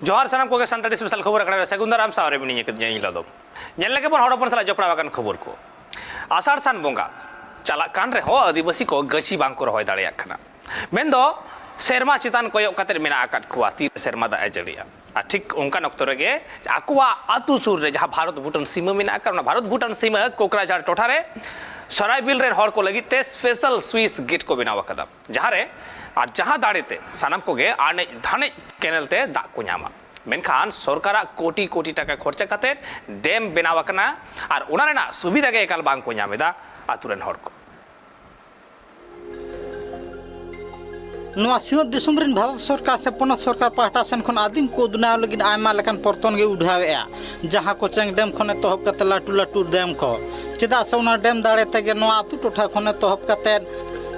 जोहार सानाम को सानताड़ी स्पेशल खबर अकड़ा सेगुंदाराम सावरे मिनी लदो नेल लगे बन हड़पन सला जपड़ावाकन खबर को आषाढ़ सान बोंगा चला कान रे हो आदिवासी को गची बांग को रहोय दाड़े आखना मेंदो सेरमा चितान कोयो कतेर मेना आकात कुआ तीर सेरमा दा एजड़िया ठीक उनका नक्तो रेगे आकुआ आतु सुर रे जहां भारत भूटान सीमा मेना आका भारत भूटान सीमा कोकराझार टोठा रे सरायबिल रे हर को लगी ते स्पेशल स्विस गेट को बनावा कदा जहां रे और जहां दाड़ेते सानाम को गे आने धाने कैनल ते दा को न्यामा मेनखान सरकारा कोटी कोटी टाका खर्चा कते डैम बनावा कना और उना रेना सुविधा गे एकाल बांग को न्यामेदा आतुरेन हर को सिंह दिसुम भारत सरकार से पनत सरकार पाहटा सेन खन आदिम को दुना लगिन आयमा लेकान परतन गे उठावेआ जहां को चेंग डैम खने तहब कते लाटू लाटू डैम को चेदा से उना डैम दाड़े तेगे नो आतु टोठा खने तहब कते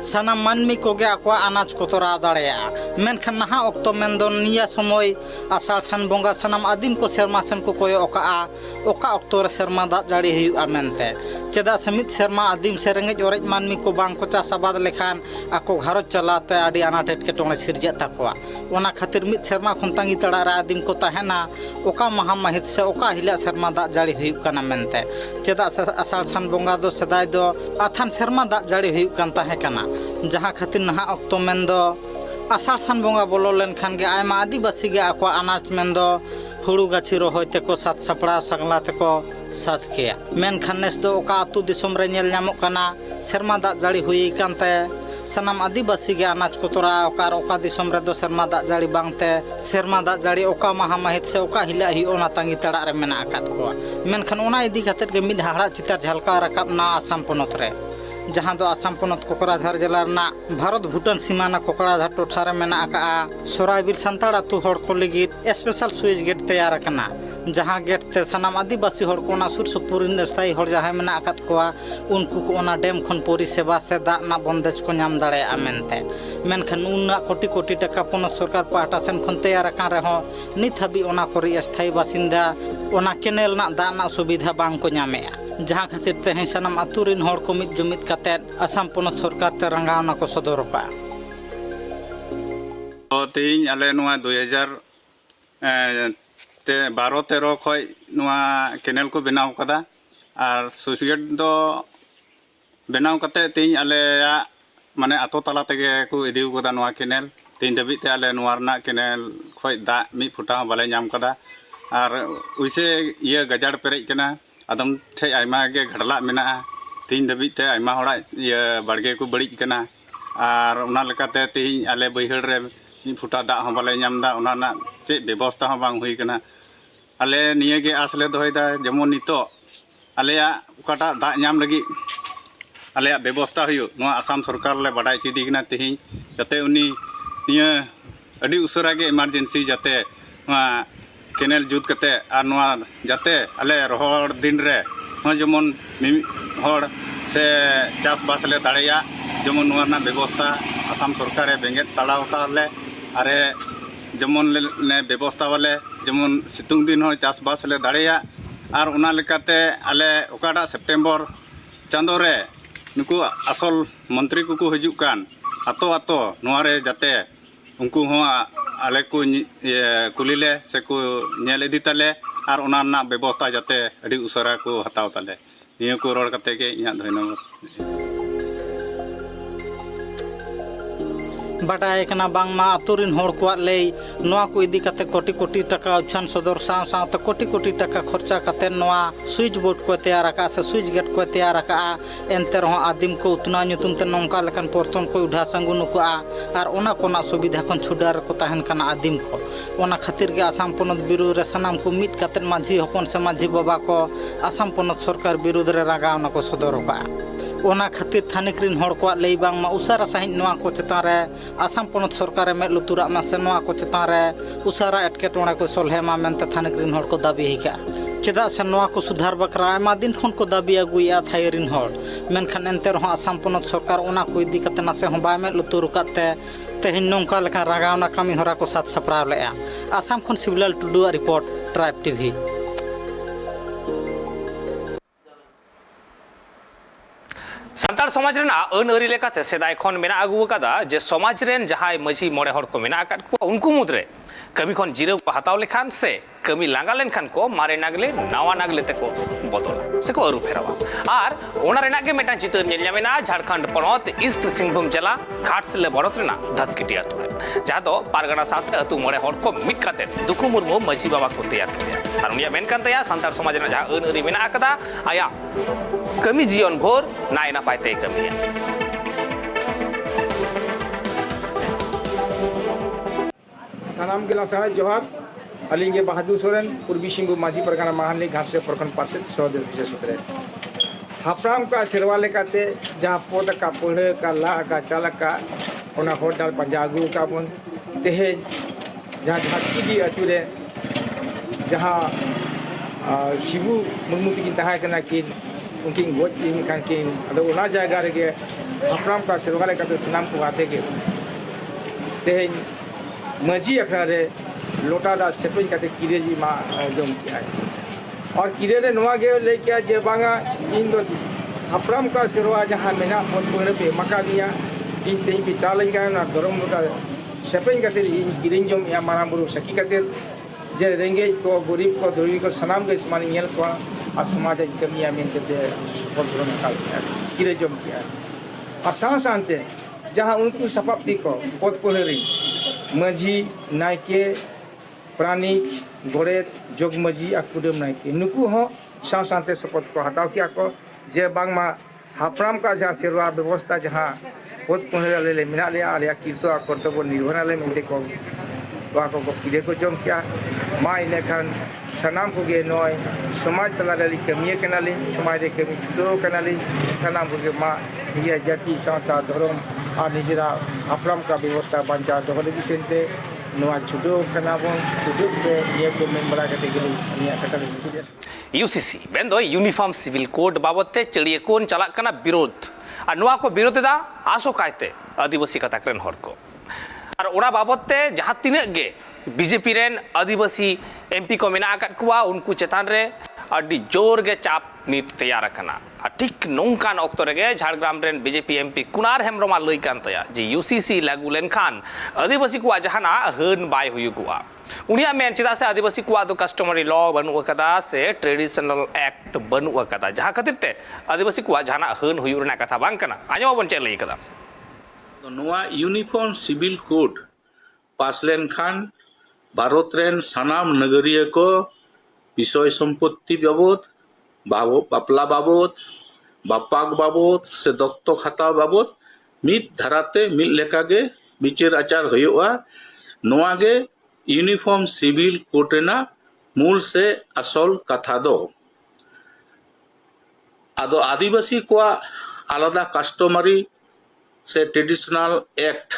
साना मानमी को गे आकवा अनाज को तोरा दाड़ेया मेनखान नहा अक्तो मेनदो निया समय आषाढ़ सान बोंगा सनाम आदिम को सेरमा सेन को कोयो ओका अक्तो रे सेरमा दाग जाड़ी हुआ मेनते चेदा से मित सेरमा आदिम से रेंगेज ओरेज मानमी को बांग को चास आबाद लेखान आको घारज चलाते आडी अनाट एटकेटोणे सिरजे ताकोआ ओना खातिर मित सेरमा खन तांगी तड़ा रे आदिम को तहेना ओका महा महित से ओका हिला सेरमा दाग जाड़ी हुई कना मेनते चेदा से आषाढ़ सान बोंगा दो सदाय दो आथान सेरमा दाग जाड़ी हुई कन ताहे कना जहां खातिर नहा अक्तो मेनदो आषाढ़ सान बोंगा बोलो लेनखान गे आयमा आदिवासी गे आको अनाज मेनदो हुड़ू गाछी रोहय तेको सात सपड़ा सगला तेको सात किया मेनखान नेस दो ओका आतु दिसोम रे नेल न्यामोग कना सेरमा दाग जाड़ी हुई कानते सनाम आदिवासी गे अनाज को तोरा ओका दिसोम रे दो सेरमा दाग जाड़ी बांगते सेरमा दाग जाड़ी ओका महा महित से ओका हिला ही ओना तांगी तड़ा रे मेना आकात को मेनखान ओना इदी खातिर गे मिद हाड़ा चितार झलका रकाब ना आसाम पनत रे जहां दो आसाम पनत कोकराझार जिला रना भारत भूटान सीमाना कोकराझार टोठा रे मेना आका सरायबिल संताड़ आतु हड़ को लगी स्पेशल स्विच गेट तैयार करना जहां गेट ते सनाम आदिवासी हड़ को सुर सुपुर स्थायी हड़ जहां मेना आकात कोआ उनको को ओना डैम खन परिसेवा से दाग ना बंदेज को नाम दाड़ेया मेनते मेनखान उना कोटी कोटी टाका पनत सरकार पाहटा सेन खन तैयार कान रहो नित हबी ओना कोरी स्थायी बासिंदा ओना केनेल ना दाग ना सुविधा बांग को नामेया जहां खातिर तेहे सनाम आतुरिन हड़ को मित जुमित काते आसाम पनत सरकार ते रंगावना को सदर का तीन आले नुआ 2012-13 खय नुआ केनेल को बनाव कदा और स्विच गेट दो बनाव कते तीन आले माने आतो तला तेगे को इदी कदा नुआ केनेल तीन दबी ते आले नुआ रना केनेल खय दा मी फुटा बाले नाम कदा और उइसे ये गजाड़ पेरेज कना आदम ठे आयमा गे घड़ला मेना तीन दबी ते आयमा हड़ा ये बाड़गे को बड़िज कना और उना लेकाते तीन आले बैहड़ रे मी फुटा दा हम बाले नामदा उना ना चे व्यवस्था हम बांग हुई कना आले निये गे आसले दोहैदा जेमन नितो आलेया उकाटा दा नाम लगी आलेया व्यवस्था हुई नुआ आसाम सरकार ले बाडाय चिदी कना तिहिं जाते उनी निये अडी उसरा गे इमरजेंसी जाते नुआ केनेल जुत कते और नुआ जाते आले रोहड़ दिन रे नुआ जेमन हड़ से चास बास ले दाड़ेया जेमन नुआ ना व्यवस्था आसाम सरकार बेंगे तड़ावता ले अरे जेमन ने व्यवस्था वाले जेमन सितुंग दिन हो चास बास ले दाड़ेया और उना लेकाते आले ओकाटा सेप्टेम्बर चांदो रे नुकु असल मंत्री को हजूक कान आतो आतो नुआ रे जाते उनको हो आले को कुलीले से को नेल इदी ताले और उना ना व्यवस्था जाते अड़ी उसरा को हताव ताले नियो को रोड कते के इया धन्यवाद बाटाय कना बांगमा आतुरिन हड़ को ले नोआ को इदी कते कोटी कोटी टाका उछान सदर साव साव त कोटी कोटी टाका खर्चा कते नोआ स्विच बोर्ड को तैयार का से स्विच गेट को तैयार का एनते रहो आदिम को उतना नुतुम ते नोंका लेकन परतन को उठा संगुन को और ओना कोना सुविधा खन छुडार को तहन कना आदिम को ओना खातिर के आसाम पनत विरुद्ध रे सनाम को मित कते माझी हपन से माझी बाबा को आसाम पनत सरकार विरुद्ध रे रागावना को सदर का ओना खातिर थानिक रिन हड़ को लई बांगमा उसारा सहित नोआ को चेतान रे आसाम पनत सरकार में लुतुरा मा से नोआ को चेतान रे उसारा एटकेटोणे को सोलहे मा मेनते थानिक रिन हड़ को दाबी हिका चेदा से नोआ को सुधार बकरा आयमा दिन खन को दाबी अगुया थाई रिन हड़ मेनखान एनते रहो आसाम पनत सरकार ओना को इदी कते ना से हो बाय में लुतुर काते तेहिन नोंका लेका रागावना कामी हरा को साथ सपड़ाव लेया आसाम खन सिविलाल टुडू रिपोर्ट ट्राइब टीवी सानतार समाज रेना अन अरी लेकाते सेदाय खन मेना आगु कदा जे समाज रेन जहाय मझी मोड़े हड़ को मेना आकात को उनको मुद्रे कमी खन जिराव को हताव लेखान से कमी लांगा लेनखान को मारे नागले नावा नागले ते को बदला से को अरु फेरावा आर ओना रेना के मेटा चितर नेल जामेना झारखंड पनत ईस्ट सिंहभूम जिला घाटसिले बरत रेना धतकिटी अतु जहां दो पारगना साथे अतु मोड़े हर को मिट काते दुखु मुर्मु माझी बाबा को तैयार किया आर उनिया मेन कान तया संतार समाज ना जहां अन अरि मेना आकदा आया कमी जीवन भोर नाय नापाय ते कमिया सानाम गिला साहे जोहार अलिंगे बहादुर सोरेन पूर्वी सिंहभूम माझी परगना महानली घासरे प्रखंड पार्षद स्वदेश विशेष उतरे हापराम का सेरवा लेकाते जहाँ पोद का पढ़े का ला का चालक का ओना होटल पंजागु का बन तेहे जहाँ झाटकी अतुरे जहाँ शिबू मुर्मू की तहा कना किन उनकी गोज की खान किन अदो ओना जायगा रे हापराम का सेरवा लेकाते सनाम को आते के तेहे मजी अखड़ा रे लोटा दा सेपेज काते किरे जी मा जम किया और किरे रे नवा गे ले किया जे बांगा इन दो हापराम का सेरवा जहां मेना पन पड़े पे मका दिया इन तेई पे चाल का ना गरम लोटा सेपेज काते इन किरिन जम या मारा बुरु सकी काते जे रेंगे को गरीब को धरी को सनाम के समान नेल को आ समाज कमिया में के पन का किरे जम किया और सांते जहां उनको सपाप्ति को पद पहरी मजी नायके प्राणिक गोड़ेत जोग मजी आ कुडम नायके नुकु हो साथे शपथ को हटाव किया को जे बांगमा हापराम का जहाँ सेरवा व्यवस्था जहाँ पद पहरे ले मिना लिया आलिया कीर्तो कर्तव्य निर्वहन ले मिलते को किरे को जम किया मा इन खान सनाम को गे नय समाज तला रे कमिए कनाली समाज रे कमी छुटो कनाली सनाम को गे मा ये जाति साता धर्म और निजरा हापराम का व्यवस्था बांचा दोहले बिसेंते नवा छुटो कनाबों छुटो पे ये को मेन बड़ा कते गेली निया कटा यूसीसी बेंदो यूनिफॉर्म सिविल कोड बाबते चलिए कोन चला कना विरोध और नुआ को विरोध दा आसो कायते आदिवासी कताकरेन हर को और ओना बाबते जहां तिने गे बीजेपी रेन आदिवासी एमपी को मेना आकत कुआ उनको चेतान रे अड्डी जोर गे चाप नीत तैयार करना ठीक नौकान ऑक्टो रे Jhargram rain BJP MP Kunar हेम्ब्रोमा लई कान तया जे यूसीसी लागू लेनखान आदिवासी को जहाना हन बाय हुयुगुआ उनिया मेन चिदा से आदिवासी को दो कस्टमरी लॉ बनु कदा से ट्रेडिशनल एक्ट बनु कदा जहां खातिर ते आदिवासी को जहाना हन हुयु रेना कथा बांग कना आजो बन चे लई कदा नोआ यूनिफॉर्म सिविल कोड पास लेनखान भारत रेन सानाम नगरिया को विषय सम्पत्ति बाबद बापला बाबद बापाक बाबद से दत्तक हताव बाबद मिद धाराते मिद लेकागे विचार आचार होयोआ नोआ गे यूनिफॉर्म सिविल कोड रेना मूल से असल कथा दो आदो आदिवासी को आलादा कस्टमरी से ट्रेडिशनल एक्ट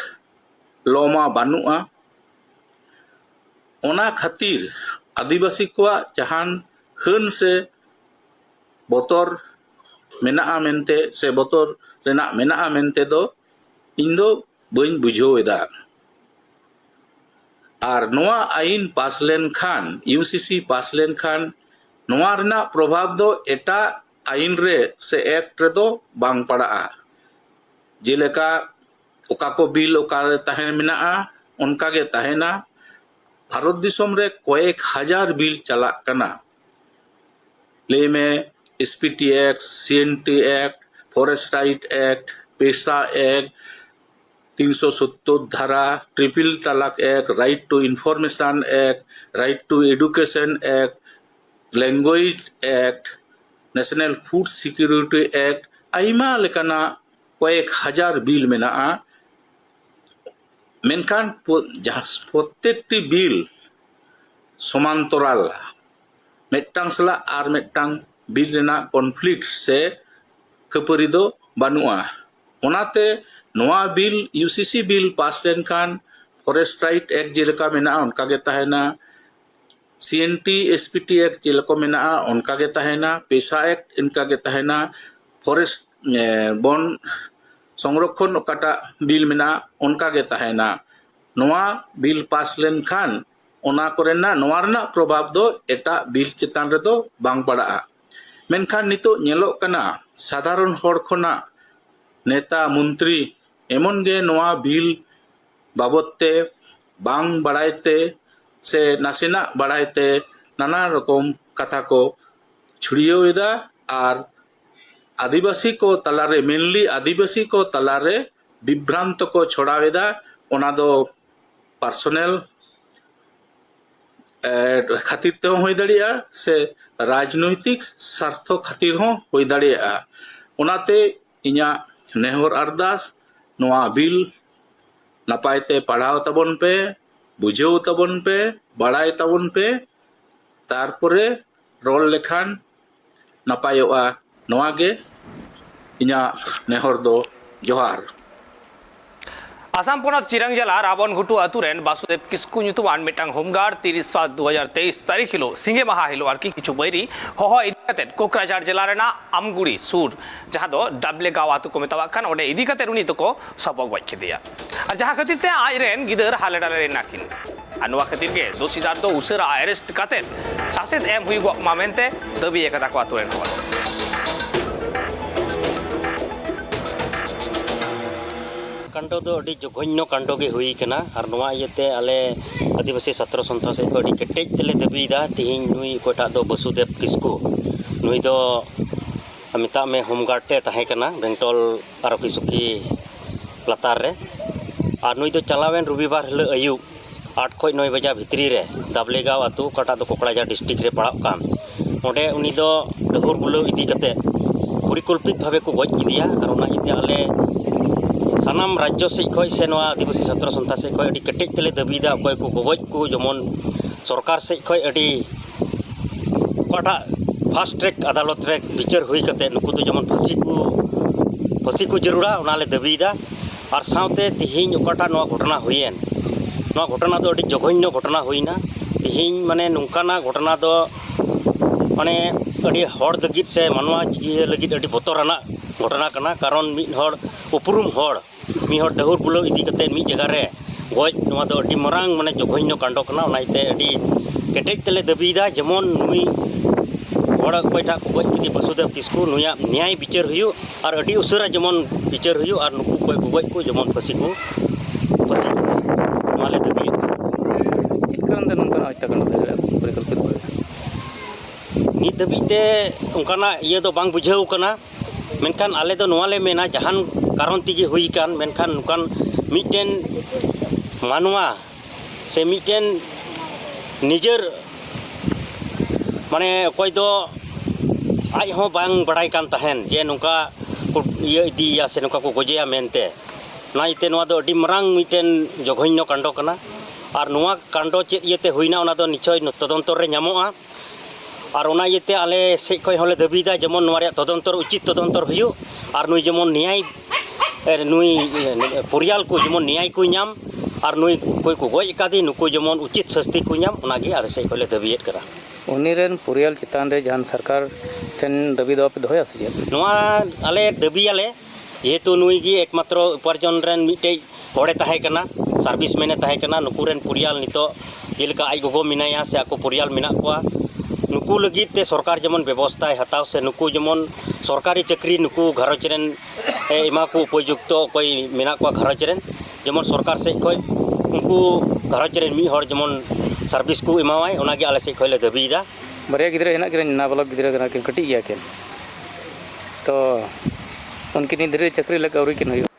लॉमा बानुआ ओना खातिर आदिवासी को जहान हन से बतर मेना मेनते से बतर रेना मेना मेनते दो इन दो बइन बुझोएदा आर नोआ आइन पास लेन खान यूसीसी पास लेन खान नोआ रेना प्रभाव दो एटा आइन रे से एक्ट रे दो बांग पड़ा जेलेका ओका को बिल ओका रे तहन मेना उनका गे तहना भारत दिसम रे कয়েক হাজার बिल चला कना ले में SPT act CNT act forest right act PESA act 370 धारा ट्रिपल तलाक act right to information act right to education act language act national food security act आइमा लेकाना कয়েক হাজার बिल मेना मेनखान प्रत्येकटी बिल समांतराल मेटांग सला आर मेटांग बिल रेना कन्फ्लिक्ट से खपरी दो बानुआ ओनाते नोआ बिल यूसीसी बिल पास लेनखान फॉरेस्ट राइट एक्ट जेलका मेना उनका गे तहना सीएनटी एसपीटी एक्ट जेलको मेना उनका गे तहना पेशा एक्ट इनका गे तहना फॉरेस्ट वन संरक्षण ओकाटा बिल मेना उनका गे तहना नोआ बिल पास लेनखान ओना कोरेना नोआ रेना प्रभाव दो एटा बिल चेतान रे दो बांग पड़ा मेनखान नितो नेलो कना साधारण हर खना नेता मंत्री एमन गे नोआ बिल बाबदते बांग बड़ायते से नासेना बाड़ायते नाना रकम कथा को छुड़ियोदा और आदिवासी को तलारे मेनली आदिवासी को तलारे विभ्रांत को छोड़ावेदा ओना दो पर्सनल खातिर ते होई दाड़िया से राजनैतिक स्वार्थ खातिर हो होई दाड़िया ओनाते इña नेहर अरदास नोआ बिल नापायते पढ़ाओ तबन पे बुझाओ तबन पे बाड़ाय तबन पे तारपरे रोल लेखान नापायोआ नोआ गे इña नेहर दो जोहार आसाम पोनत चिरांग जिला रावण घुटू अतुरेन वासुदेव किस्कू ᱧᱩᱛᱩᱢᱟᱱ ᱢᱤᱫᱴᱟᱝ ᱦᱳᱢᱜᱟᱨᱰ 30/7/2023 ᱛᱟᱹᱨᱤᱠᱷ ᱦᱤᱞᱳᱜ ᱥᱤᱸᱜᱮ ᱢᱟᱦᱟ ᱦᱤᱞᱳᱜ ᱟᱨᱠᱤ ᱠᱤᱪᱷᱩ ᱵᱟᱹᱭᱨᱤ ᱦᱚᱦᱚ ᱤᱫᱤ ᱠᱟᱛᱮᱫ ᱠᱳᱠᱨᱟᱡᱷᱟᱲ ᱡᱮᱞᱟ ᱨᱮᱱᱟᱜ ᱟᱢᱜᱩᱲᱤ ᱥᱩᱨ ᱡᱟᱦᱟᱸ ᱫᱚ ᱰᱟᱵᱞᱮᱜᱟᱸव ᱟᱛᱩ ᱠᱚ ᱢᱮᱛᱟᱣᱟᱜ ᱠᱟᱱ ᱚᱸᱰᱮ ᱤᱫᱤ ᱠᱟᱛᱮᱫ ᱩᱱᱤ ᱫᱚᱠᱚ ᱥᱚᱵᱚ ᱜᱚᱡ ᱠᱮᱫᱮᱭᱟ ᱟᱨ ᱡᱟᱦᱟᱸ ᱠᱷᱟᱹᱛᱤᱨ ᱛᱮ ᱟᱡᱨᱮᱱ ᱜᱤᱫᱟᱹᱨ ᱦᱟᱞᱮ ᱰᱟᱞᱮ ᱨᱮᱱᱟᱠᱤᱱ ᱟᱨ ᱱᱚᱣᱟ ᱠᱷᱟᱹᱛᱤᱨ ᱜᱮ ᱫᱳᱥᱤᱫᱟᱨ ᱫᱚ ᱩᱥᱟᱹᱨᱟ ᱮᱨᱮᱥᱴ ᱠᱟᱛᱮᱫ ᱥᱟᱥᱮᱛ ᱮᱢ ᱦᱩᱭᱩᱜᱚᱜ ᱢᱟ ᱢᱮᱱᱛᱮ ᱫᱟᱹᱵᱤ ᱟᱠᱟᱫᱟ ᱠᱚ ᱟᱛᱩ ᱨᱮᱱ ᱦᱚᱲ कांडो दो अड़ी जघन्य कांडो के हुई कना और नवा इयते आले आदिवासी छात्र संस्था से अड़ी केटेज तेले दबीदा तिहिन नुई कोटा दो वसुदेव किस्कू नुई दो मिता में होमगार्ड ते तहे कना बेंटल आरोकी सुखी लातार रे और नुई दो चलावेन रविवार हिलो अयु 8 खय 9 बजा भितरी रे दाबलेगांव आतु कोटा दो कोकड़ाझाड़ डिस्ट्रिक्ट रे पड़ाव कान ओंडे उनी दो डहुर बुलो इदी कते परिकल्पित भावे को गज किदिया और ओना इते आले सानाम राज्य से खय से नवा आदिवासी छात्र संस्था से खय अड़ी केटेज तेले दबीदा अकय को गगज को जेमन सरकार से खय अड़ी कोटा फास्ट ट्रैक अदालत रे विचार हुई कते नुकु तो जेमन फांसी को जरूरा ओनाले दबीदा और सावते तिहिन ओकाटा नवा घटना हुईन नवा घटना दो अड़ी जघन्य घटना हुईना तिहिन माने नुंकाना घटना दो माने अड़ी हड़ लगित से मानवा जीव लगित अड़ी बतराना घटना कना कारण मिद हड़ उपरुम हड़ मी हड़ डहुर बुलो इदी कते मी जगह रे गज नवा दो अड़ी मरांग माने जघन्य कांडो कना ओनाइते अड़ी केटेज तेले दबीदा जेमन नुई हड़ कोइटा को गज किदी वसुदेव किस्कू नुया न्याय विचार हुयु और अड़ी उसरा जेमन विचार हुयु और नुकु कोइ को गज को जेमन फांसी माले दबी चिकन दे नंबर आइता कना परिकल्पित नित दबीते उनकाना ये दो बांग बुझाव कना मेनखान आले दो नोवाले मेना जहान कारण तिगे हुई कान मेनखान नुकान मिटेन मानवा से मिटेन निजर माने कोई दो आज हो बांग बड़ाई कान तहन जे नुका को ये इदिया से नुका को गोजेया मेनते ना इते नोवा दो अडी मरांग मिटेन जघन्य कांडो कना और नोवा कांडो चेत इयते हुईना ओना दो निचय तदंतर रे ᱧᱟᱢᱚᱜᱼᱟ और ओना इयते आले से खय होले दबीदा जेमन नोवा रे तदंतर उचित तदंतर हुयु और नुई जेमन न्याय नुई परियाल को जेमन न्याय को ᱧᱟᱢ और नुई कोई को गज कादी नुको जेमन उचित शास्ति को ᱧᱟᱢ ओनागे आर से खयले दबीयेत करा उनीरेन पुरियाल चितान रे जहान सरकार ठेन दबी दो पे दोया से नोवा आले दबियाले जेहेतु नुई गी एकमात्र उपार्जन रेन मिटे हड़े ताहे कना सर्विस मेने ताहे कना नुकुरेन पुरियाल नितो जेलेका आई गोगो मिनाया से आको पुरियाल मेना कोआ नुकु लगित ते सरकार जेमन व्यवस्था हताव से नुकु जेमन सरकारी चाकरी नुकु घरच रेन एमा को उपयुक्त कोई मेना को घरच रेन जेमन सरकार से खय उनको घरच रेन मी हर जेमन सर्विस को एमावाय ओनागे आले से खयले दबीदा बरिया गिदरे हेना किन नाबालक गिदरे कना किन कटी गया किन तो उनकी निधरे चाकरी लग औरी किन